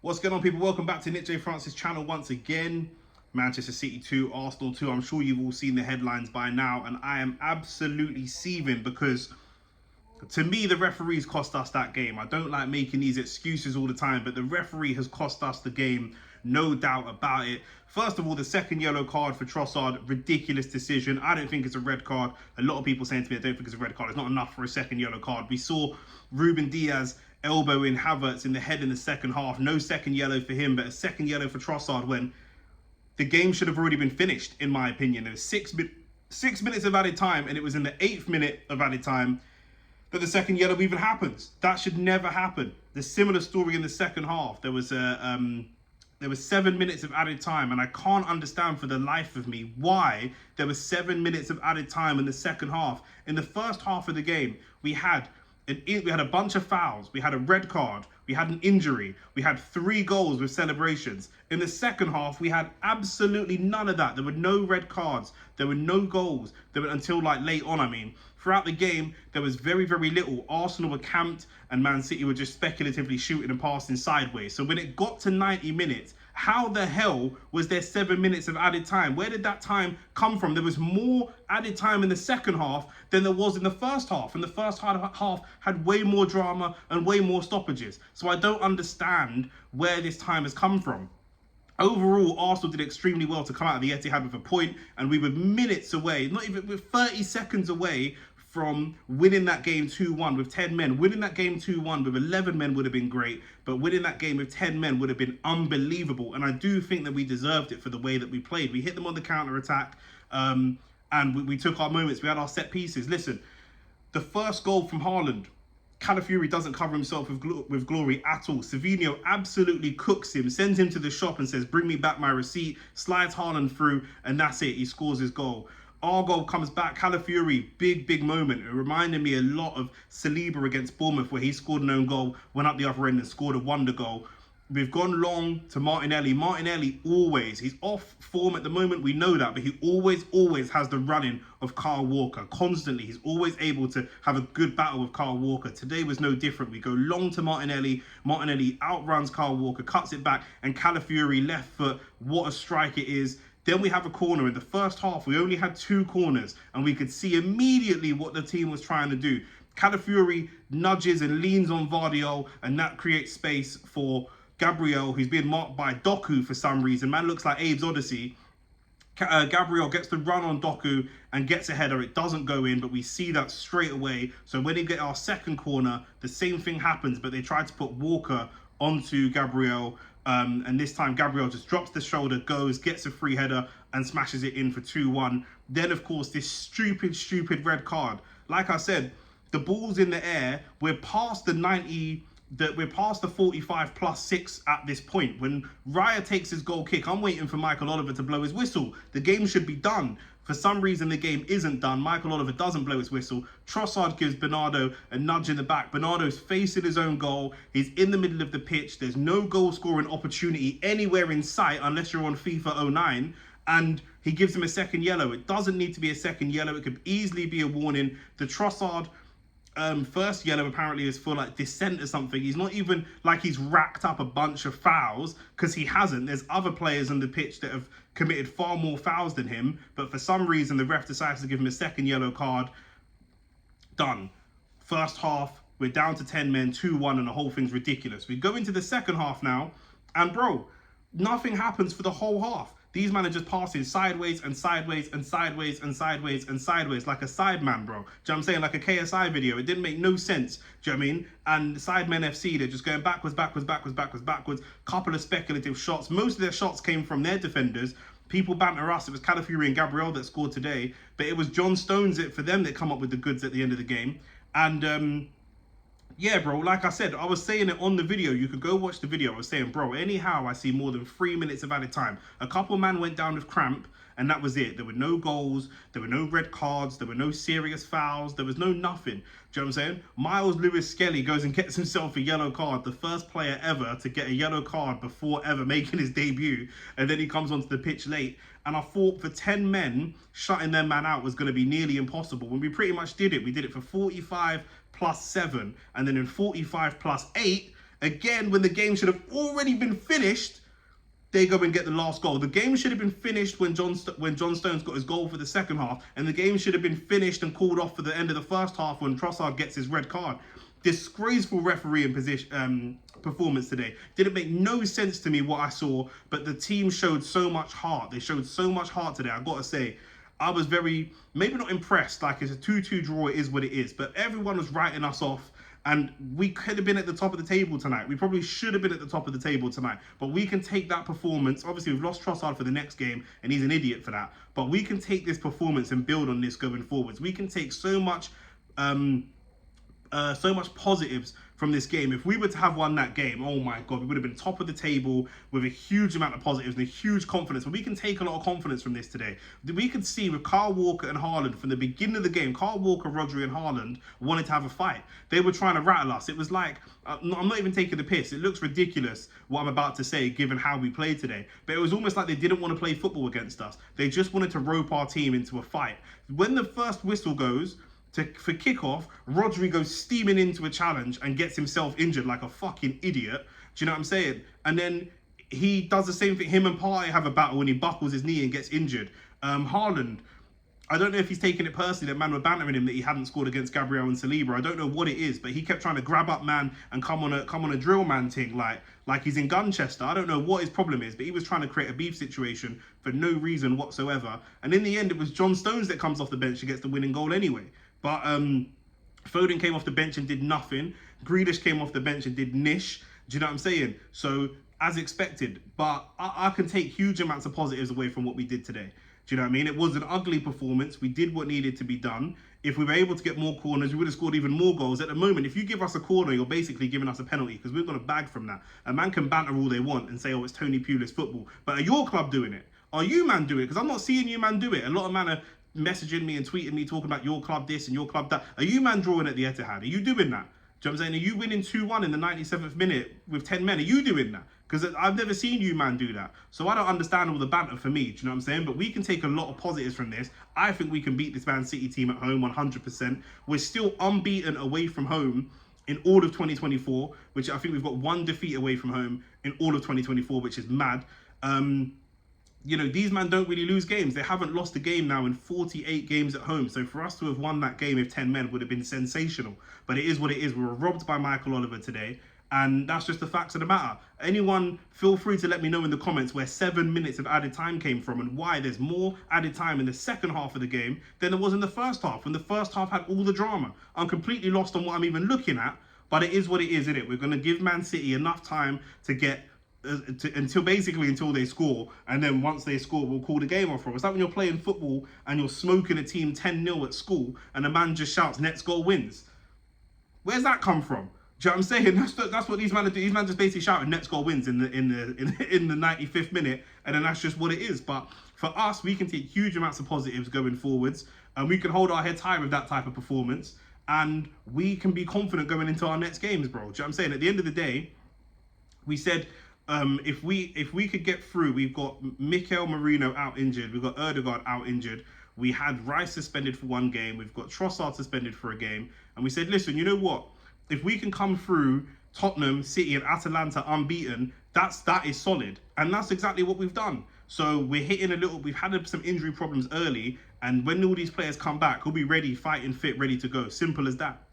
What's going on, people? Welcome back to Nick J. Francis' channel once again. Manchester City 2, Arsenal 2. I'm sure you've all seen the headlines by now, and I am absolutely seething because to me, the referees cost us that game. I don't like making these excuses all the time, but the referee has cost us the game, no doubt about it. First of all, the second yellow card for Trossard, ridiculous decision. I don't think it's a red card. A lot of people saying to me, I don't think it's a red card. It's not enough for a second yellow card. We saw Ruben Diaz elbowing Havertz in the head in the second half. No second yellow for him, but a second yellow for Trossard when the game should have already been finished, in my opinion. There was 6 minutes of added time, and it was in the 8th minute of added time that the second yellow even happens. That should never happen. The similar story in the second half. There was 7 minutes of added time, and I can't understand for the life of me why there was 7 minutes of added time in the second half. In the first half of the game, we had a bunch of fouls, we had a red card, we had an injury, we had 3 goals with celebrations. In the second half, we had absolutely none of that. There were no red cards, there were no goals, until like late on, I mean. Throughout the game, there was very, very little. Arsenal were camped and Man City were just speculatively shooting and passing sideways. So when it got to 90 minutes, how the hell was there 7 minutes of added time? Where did that time come from? There was more added time in the second half than there was in the first half. And the first half had way more drama and way more stoppages. So I don't understand where this time has come from. Overall, Arsenal did extremely well to come out of the Etihad with a point, and we were minutes away, not even, we're 30 seconds away from winning that game 2-1 with 10 men. Winning that game 2-1 with 11 men would have been great, but winning that game with 10 men would have been unbelievable. And I do think that we deserved it for the way that we played. We hit them on the counter-attack, and we took our moments. We had our set pieces. Listen, the first goal from Haaland, Calafiori doesn't cover himself with glory at all. Savinho absolutely cooks him, sends him to the shop and says, bring me back my receipt, slides Haaland through, and that's it. He scores his goal. Our goal comes back. Calafiori, big moment. It reminded me a lot of Saliba against Bournemouth, where he scored an own goal, went up the other end and scored a wonder goal. We've gone long to Martinelli. Martinelli always, he's off form at the moment, we know that, but he always has the running of Kyle Walker. Constantly, he's always able to have a good battle with Kyle Walker. Today was no different. We go long to Martinelli. Martinelli outruns Kyle Walker, cuts it back, and Calafiori left foot. What a strike it is. Then we have a corner. In the first half, we only had 2 corners, and we could see immediately what the team was trying to do. Calafiori nudges and leans on Vardiol, and that creates space for Gabriel, who's being marked by Doku for some reason. Man looks like Abe's Odyssey. Gabriel gets the run on Doku and gets a header. It doesn't go in, but we see that straight away. So when we get our second corner, the same thing happens, but they tried to put Walker onto Gabriel. And this time Gabriel just drops the shoulder, goes, gets a free header and smashes it in for 2-1. Then, of course, this stupid red card. Like I said, the ball's in the air. We're past the 90... we're past the 45 plus 6 at this point. When Raya takes his goal kick, I'm waiting for Michael Oliver to blow his whistle. The game should be done. For some reason, the game isn't done. Michael Oliver doesn't blow his whistle. Trossard gives Bernardo a nudge in the back. Bernardo's facing his own goal. He's in the middle of the pitch. There's no goal scoring opportunity anywhere in sight unless you're on FIFA 09. And he gives him a second yellow. It doesn't need to be a second yellow. It could easily be a warning. The Trossard first yellow apparently is for like dissent or something. He's not even like he's racked up a bunch of fouls, because he hasn't. There's other players on the pitch that have committed far more fouls than him, but for some reason the ref decides to give him a second yellow card. Done. First half, we're down to 10 men, 2-1, and the whole thing's ridiculous. We go into the second half now, and bro, nothing happens for the whole half. These men are just passing sideways and sideways and sideways and sideways and sideways like a sideman, bro. Do you know what I'm saying? Like a KSI video. It didn't make no sense. Do you know what I mean? And Sidemen FC, they're just going backwards. Couple of speculative shots. Most of their shots came from their defenders. People banter us. It was Calafiori and Gabriel that scored today. But it was John Stones for them that come up with the goods at the end of the game. And yeah, bro, like I said, I was saying it on the video. You could go watch the video. I was saying, bro, anyhow, I see more than 3 minutes of added time. A couple man went down with cramp, and that was it. There were no goals. There were no red cards. There were no serious fouls. There was no nothing. Do you know what I'm saying? Miles Lewis-Skelly goes and gets himself a yellow card. The first player ever to get a yellow card before ever making his debut. And then he comes onto the pitch late. And I thought for 10 men, shutting their man out was going to be nearly impossible. When we pretty much did it. We did it for 45 plus 7. And then in 45 plus 8, Again, when the game should have already been finished, they go and get the last goal. The game should have been finished when John Stones got his goal for the second half, and the game should have been finished and called off for the end of the first half when Trossard gets his red card. Disgraceful refereeing performance today. Didn't make no sense to me what I saw, but the team showed so much heart. They showed so much heart today. I gotta say, I was very, maybe not impressed. Like, it's a 2-2 draw, it is what it is, but everyone was writing us off. And we could have been at the top of the table tonight. We probably should have been at the top of the table tonight. But we can take that performance. Obviously, we've lost Trossard for the next game, and he's an idiot for that. But we can take this performance and build on this going forwards. We can take so much positives from this game. If we were to have won that game, oh my God, we would have been top of the table with a huge amount of positives and a huge confidence. But we can take a lot of confidence from this today. We could see with Kyle Walker and Haaland from the beginning of the game, Kyle Walker, Rodri and Haaland wanted to have a fight. They were trying to rattle us. It was like, I'm not even taking the piss. It looks ridiculous what I'm about to say given how we played today. But it was almost like they didn't want to play football against us. They just wanted to rope our team into a fight. When the first whistle goes, for kickoff, Rodri goes steaming into a challenge and gets himself injured like a fucking idiot. Do you know what I'm saying? And then he does the same thing. Him and Partey have a battle when he buckles his knee and gets injured. Haaland, I don't know if he's taking it personally that man were bantering him that he hadn't scored against Gabriel and Saliba. I don't know what it is, but he kept trying to grab up man and come on a drill man thing like he's in Gunchester. I don't know what his problem is, but he was trying to create a beef situation for no reason whatsoever. And in the end, it was John Stones that comes off the bench and gets the winning goal anyway. But Foden came off the bench and did nothing. Grealish came off the bench and did nish. Do you know what I'm saying? So, as expected. But I can take huge amounts of positives away from what we did today. Do you know what I mean? It was an ugly performance. We did what needed to be done. If we were able to get more corners, we would have scored even more goals. At the moment, if you give us a corner, you're basically giving us a penalty because we're going to bag from that. A man can banter all they want and say, oh, it's Tony Pulis football. But are your club doing it? Are you, man, doing it? Because I'm not seeing you, man, do it. A lot of man are messaging me and tweeting me talking about your club this and your club that. Are you, man, drawing at the Etihad? Are you doing that? Do you know what I'm saying? Are you winning 2-1 in the 97th minute with 10 men? Are you doing that? Because I've never seen you, man, do that. So I don't understand all the banter for me. Do you know what I'm saying? But we can take a lot of positives from this. I think we can beat this Man City team at home 100%. We're still unbeaten away from home in all of 2024, which I think we've got one defeat away from home in all of 2024, which is mad. You know, these men don't really lose games. They haven't lost a game now in 48 games at home. So for us to have won that game with 10 men would have been sensational. But it is what it is. We were robbed by Michael Oliver today. And that's just the facts of the matter. Anyone, feel free to let me know in the comments where 7 minutes of added time came from and why there's more added time in the second half of the game than there was in the first half, when the first half had all the drama. I'm completely lost on what I'm even looking at, but it is what it is, isn't it? We're going to give Man City enough time to get until they score, and then once they score, we'll call the game off. It's like when you're playing football and you're smoking a team 10-0 at school, and the man just shouts, "Next goal wins." Where's that come from? Do you know what I'm saying? That's what these men are doing. These men just basically shouting, "Next goal wins" in the 95th minute, and then that's just what it is. But for us, we can take huge amounts of positives going forwards, and we can hold our heads high with that type of performance, and we can be confident going into our next games, bro. Do you know what I'm saying? At the end of the day, we said, if we could get through, we've got Mikel Merino out injured, we've got Ødegaard out injured, we had Rice suspended for 1 game, we've got Trossard suspended for a game, and we said, listen, you know what? If we can come through Tottenham, City, and Atalanta unbeaten, that is solid, and that's exactly what we've done. So we're hitting we've had some injury problems early, and when all these players come back, we'll be ready, fighting fit, ready to go. Simple as that.